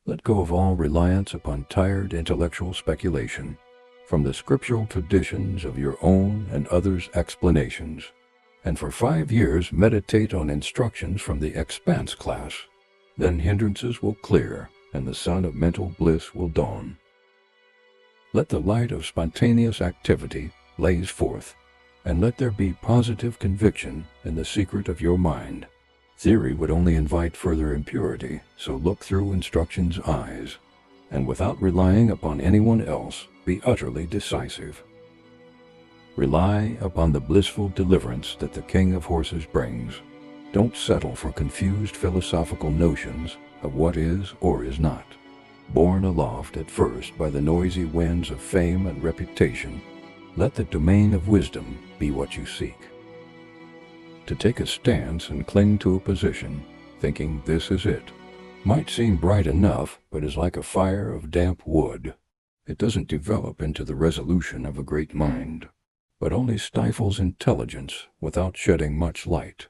Let go of all reliance upon tired intellectual speculation, from the scriptural traditions of your own and others' explanations, and for 5 years meditate on instructions from the Expanse Class. Then hindrances will clear, and the sun of mental bliss will dawn. Let the light of spontaneous activity blaze forth, and let there be positive conviction in the secret of your mind. Theory would only invite further impurity, so look through instruction's eyes, and without relying upon anyone else, be utterly decisive. Rely upon the blissful deliverance that the King of Horses brings. Don't settle for confused philosophical notions of what is or is not. Borne aloft at first by the noisy winds of fame and reputation, let the domain of wisdom be what you seek. To take a stance and cling to a position, thinking this is it, might seem bright enough, but is like a fire of damp wood. It doesn't develop into the resolution of a great mind, but only stifles intelligence without shedding much light.